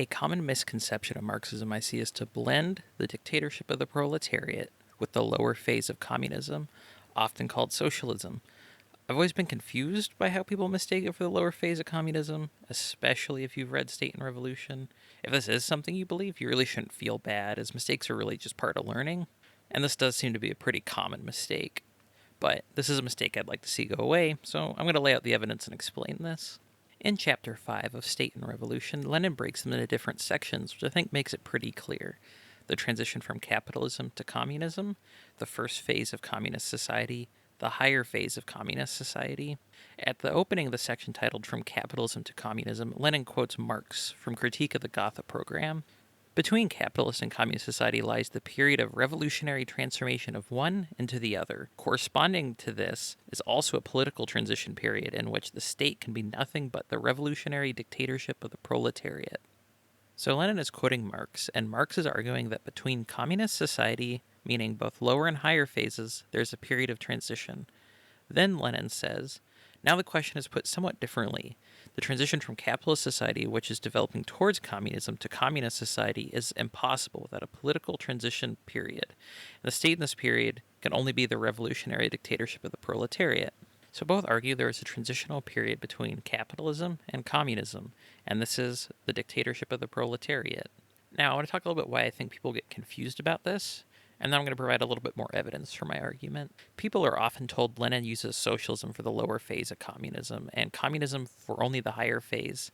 A common misconception of Marxism I see is to blend the dictatorship of the proletariat with the lower phase of communism, often called socialism. I've always been confused by how people mistake it for the lower phase of communism, especially if you've read State and Revolution. If this is something you believe, you really shouldn't feel bad, as mistakes are really just part of learning. And this does seem to be a pretty common mistake. But this is a mistake I'd like to see go away, so I'm going to lay out the evidence and explain this. In Chapter 5 of State and Revolution, Lenin breaks them into different sections, which I think makes it pretty clear. The transition from capitalism to communism, the first phase of communist society, the higher phase of communist society. At the opening of the section titled From Capitalism to Communism, Lenin quotes Marx from Critique of the Gotha Program. Between capitalist and communist society lies the period of revolutionary transformation of one into the other. Corresponding to this is also a political transition period in which the state can be nothing but the revolutionary dictatorship of the proletariat. So Lenin is quoting Marx, and Marx is arguing that between communist society, meaning both lower and higher phases, there's a period of transition. Then Lenin says, now the question is put somewhat differently. The transition from capitalist society, which is developing towards communism, to communist society is impossible without a political transition period. And the state in this period can only be the revolutionary dictatorship of the proletariat. So both argue there is a transitional period between capitalism and communism, and this is the dictatorship of the proletariat. Now, I want to talk a little bit why I think people get confused about this, and then I'm going to provide a little bit more evidence for my argument. People are often told Lenin uses socialism for the lower phase of communism, and communism for only the higher phase.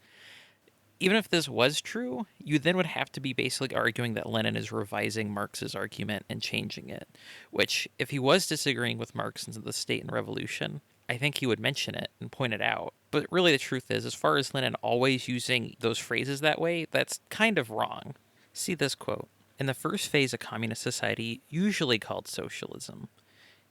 Even if this was true, you then would have to be basically arguing that Lenin is revising Marx's argument and changing it, which, if he was disagreeing with Marx in the State and Revolution, I think he would mention it and point it out. But really the truth is, as far as Lenin always using those phrases that way, that's kind of wrong. See this quote. In the first phase of communist society, usually called socialism.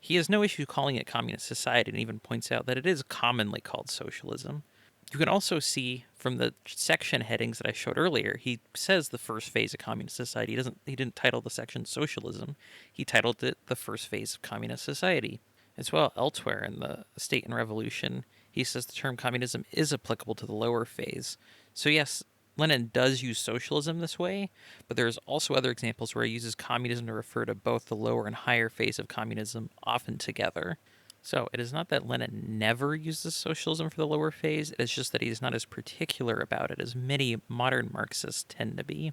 He has no issue calling it communist society and even points out that it is commonly called socialism. You can also see from the section headings that I showed earlier, he says the first phase of communist society. He didn't title the section socialism. He titled it the first phase of communist society. As well, elsewhere in the State and Revolution, he says the term communism is applicable to the lower phase. So yes, Lenin does use socialism this way, but there's also other examples where he uses communism to refer to both the lower and higher phase of communism, often together. So it is not that Lenin never uses socialism for the lower phase, it is just that he's not as particular about it as many modern Marxists tend to be.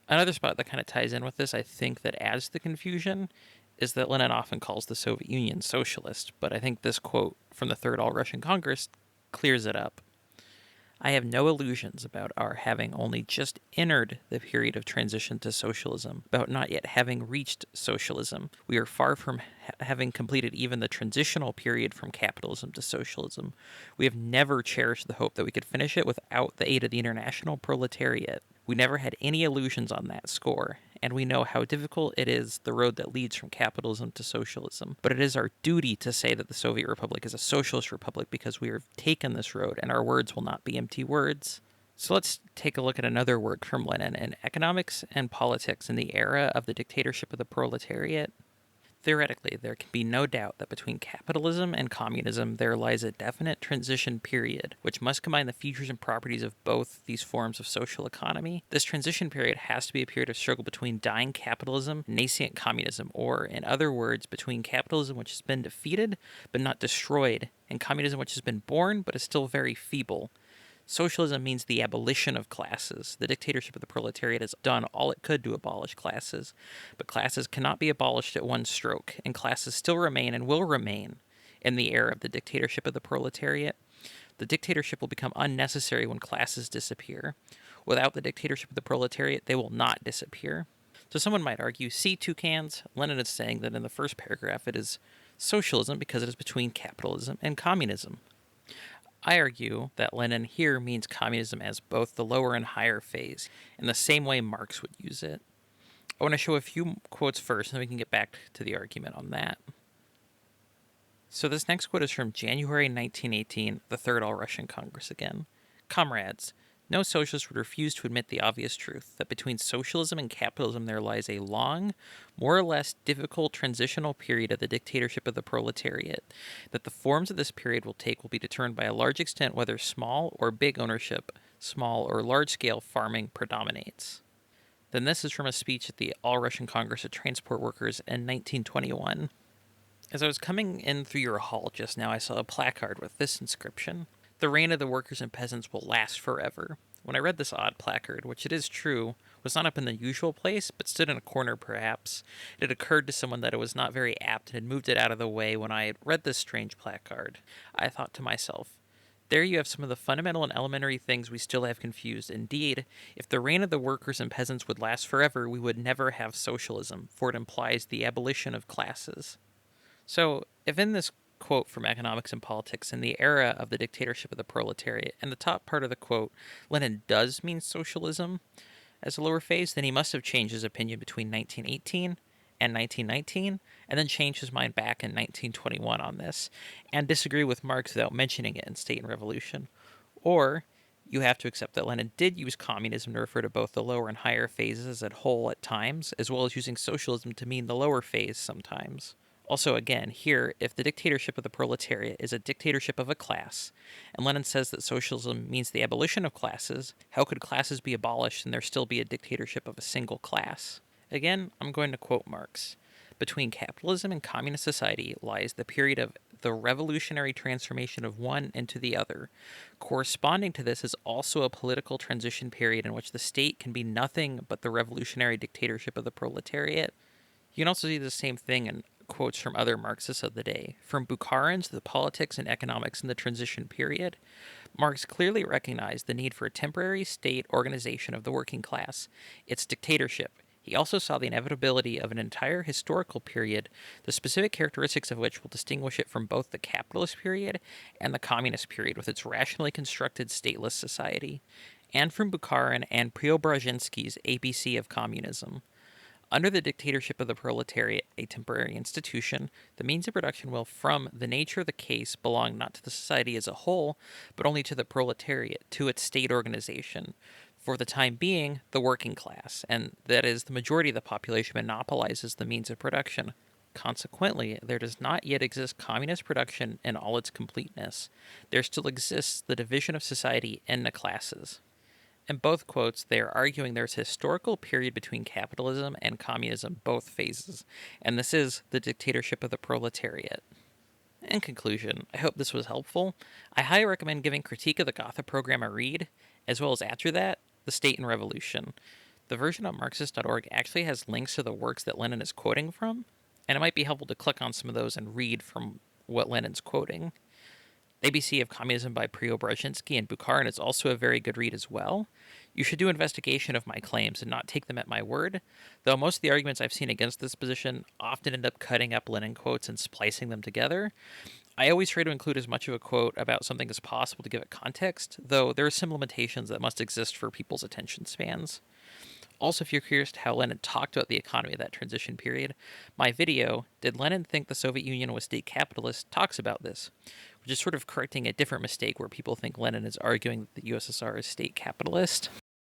Another spot that kind of ties in with this, I think, that adds to the confusion, is that Lenin often calls the Soviet Union socialist, but I think this quote from the Third All-Russian Congress clears it up. I have no illusions about our having only just entered the period of transition to socialism, about not yet having reached socialism. We are far from having completed even the transitional period from capitalism to socialism. We have never cherished the hope that we could finish it without the aid of the international proletariat. We never had any illusions on that score, and we know how difficult it is, the road that leads from capitalism to socialism. But it is our duty to say that the Soviet Republic is a socialist republic because we have taken this road, and our words will not be empty words. So let's take a look at another work from Lenin in Economics and Politics in the Era of the Dictatorship of the Proletariat. Theoretically, there can be no doubt that between capitalism and communism there lies a definite transition period, which must combine the features and properties of both these forms of social economy. This transition period has to be a period of struggle between dying capitalism and nascent communism, or, in other words, between capitalism which has been defeated but not destroyed, and communism which has been born but is still very feeble. Socialism means the abolition of classes. The dictatorship of the proletariat has done all it could to abolish classes, but classes cannot be abolished at one stroke, and classes still remain and will remain in the era of the dictatorship of the proletariat. The dictatorship will become unnecessary when classes disappear. Without the dictatorship of the proletariat, they will not disappear. So someone might argue, see toucans, Lenin is saying that in the first paragraph it is socialism because it is between capitalism and communism. I argue that Lenin here means communism as both the lower and higher phase, in the same way Marx would use it. I want to show a few quotes first, and then we can get back to the argument on that. So this next quote is from January 1918, the Third All-Russian Congress again. Comrades, no socialist would refuse to admit the obvious truth that between socialism and capitalism there lies a long, more or less difficult transitional period of the dictatorship of the proletariat. That the forms of this period will take will be determined by a large extent whether small or big ownership, small or large-scale farming predominates. Then this is from a speech at the All-Russian Congress of Transport Workers in 1921. As I was coming in through your hall just now, I saw a placard with this inscription: "The reign of the workers and peasants will last forever." When I read this odd placard, which it is true, was not up in the usual place, but stood in a corner perhaps, it had occurred to someone that it was not very apt and had moved it out of the way when I had read this strange placard. I thought to myself, there you have some of the fundamental and elementary things we still have confused. Indeed, if the reign of the workers and peasants would last forever, we would never have socialism, for it implies the abolition of classes. So, if in this quote from Economics and Politics, in the era of the dictatorship of the proletariat, and the top part of the quote, Lenin does mean socialism as a lower phase, then he must have changed his opinion between 1918 and 1919, and then changed his mind back in 1921 on this, and disagree with Marx without mentioning it in State and Revolution. Or you have to accept that Lenin did use communism to refer to both the lower and higher phases as a whole at times, as well as using socialism to mean the lower phase sometimes. Also, again, here, if the dictatorship of the proletariat is a dictatorship of a class, and Lenin says that socialism means the abolition of classes, how could classes be abolished and there still be a dictatorship of a single class? Again, I'm going to quote Marx. Between capitalism and communist society lies the period of the revolutionary transformation of one into the other. Corresponding to this is also a political transition period in which the state can be nothing but the revolutionary dictatorship of the proletariat. You can also see the same thing in quotes from other Marxists of the day. From Bukharin's The Politics and Economics in the Transition Period, Marx clearly recognized the need for a temporary state organization of the working class, its dictatorship. He also saw the inevitability of an entire historical period, the specific characteristics of which will distinguish it from both the capitalist period and the communist period with its rationally constructed stateless society, and from Bukharin and Preobrazhensky's ABC of Communism. Under the dictatorship of the proletariat, a temporary institution, the means of production will, from the nature of the case, belong not to the society as a whole, but only to the proletariat, to its state organization. For the time being, the working class, and that is, the majority of the population monopolizes the means of production. Consequently, there does not yet exist communist production in all its completeness. There still exists the division of society into classes. In both quotes, they are arguing there's a historical period between capitalism and communism, both phases, and this is the dictatorship of the proletariat. In conclusion, I hope this was helpful. I highly recommend giving Critique of the Gotha program a read, as well as after that, The State and Revolution. The version on Marxist.org actually has links to the works that Lenin is quoting from, and it might be helpful to click on some of those and read from what Lenin's quoting. ABC of Communism by Preobrazhensky and Bukharin is also a very good read as well. You should do investigation of my claims and not take them at my word, though most of the arguments I've seen against this position often end up cutting up Lenin quotes and splicing them together. I always try to include as much of a quote about something as possible to give it context, though there are some limitations that must exist for people's attention spans. Also, if you're curious to how Lenin talked about the economy of that transition period, my video, Did Lenin Think the Soviet Union Was State Capitalist?, talks about this, which is sort of correcting a different mistake where people think Lenin is arguing that the USSR is state capitalist.